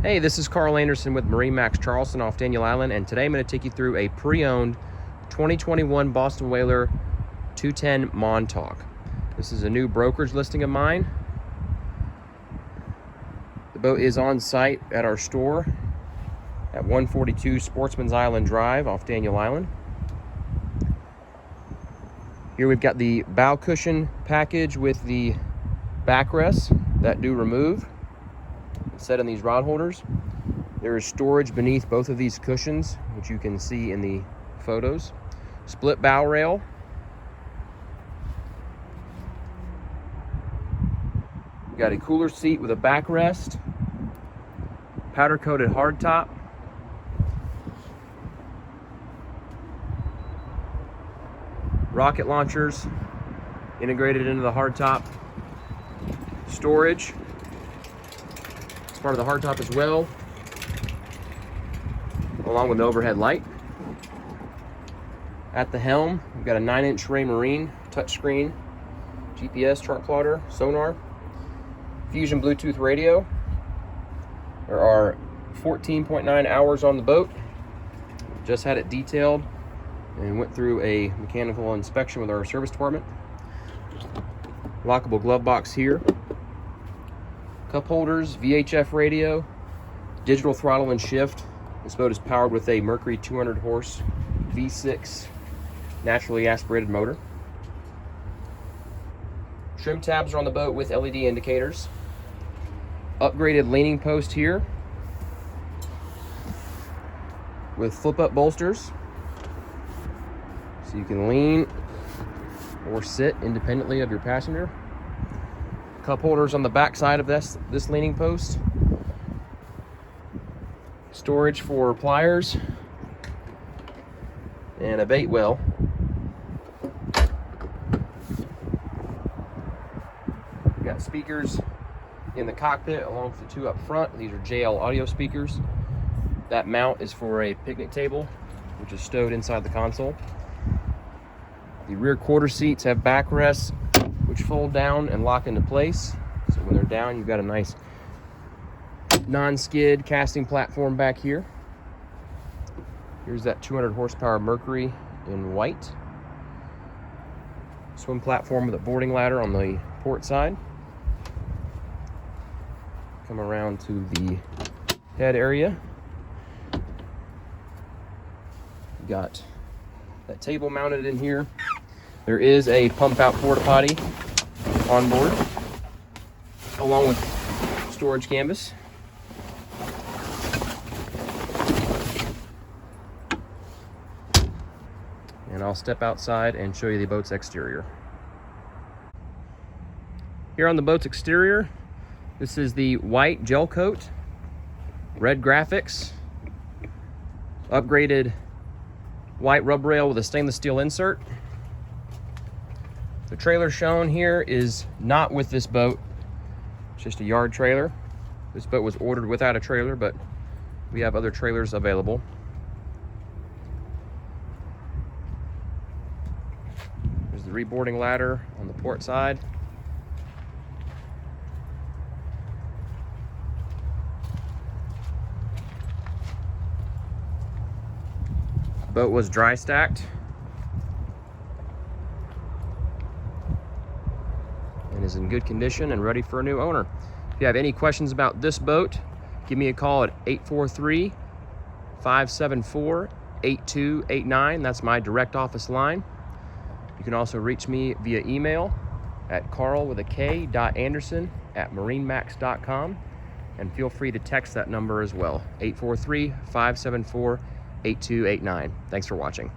Hey, this is Carl Anderson with MarineMax Charleston off Daniel Island, and today I'm going to take you through a pre-owned 2021 Boston Whaler 210 Montauk. This is a new brokerage listing of mine. The boat is on site at our store at 142 Sportsman's Island Drive off Daniel Island. Here we've got the bow cushion package with the backrests that do remove, set in these rod holders. There is storage beneath both of these cushions, which you can see in the photos. Split bow rail. We've got a cooler seat with a backrest. Powder coated hardtop. Rocket launchers integrated into the hardtop. Storage. Part of the hardtop as well, along with an overhead light. At the helm, we've got a 9-inch Marine touchscreen, GPS, chart plotter, sonar, Fusion Bluetooth radio. There are 14.9 hours on the boat. Just had it detailed and went through a mechanical inspection with our service department. Lockable glove box here. Cup holders, VHF radio, digital throttle and shift. This boat is powered with a Mercury 200 horse V6 naturally aspirated motor. Trim tabs are on the boat with LED indicators. Upgraded leaning post here with flip-up bolsters, so you can lean or sit independently of your passenger. Cup holders on the back side of this leaning post. Storage for pliers and a bait well. We've got speakers in the cockpit along with the two up front. These are JL audio speakers. That mount is for a picnic table, which is stowed inside the console. The rear quarter seats have backrests which fold down and lock into place. So when they're down, you've got a nice non-skid casting platform back here. Here's that 200 horsepower Mercury in white. Swim platform with a boarding ladder on the port side. Come around to the head area. You've got that table mounted in here. There is a pump out porta potty on board, along with storage canvas. And I'll step outside and show you the boat's exterior. Here on the boat's exterior, this is the white gel coat, red graphics, upgraded white rub rail with a stainless steel insert. The trailer shown here is not with this boat. It's just a yard trailer. This boat was ordered without a trailer, but we have other trailers available. There's the reboarding ladder on the port side. The boat was dry stacked and is in good condition and ready for a new owner. If you have any questions about this boat, give me a call at 843-574-8289. That's my direct office line. You can also reach me via email at carl.anderson@marinemax.com, and feel free to text that number as well, 843-574-8289. Thanks for watching.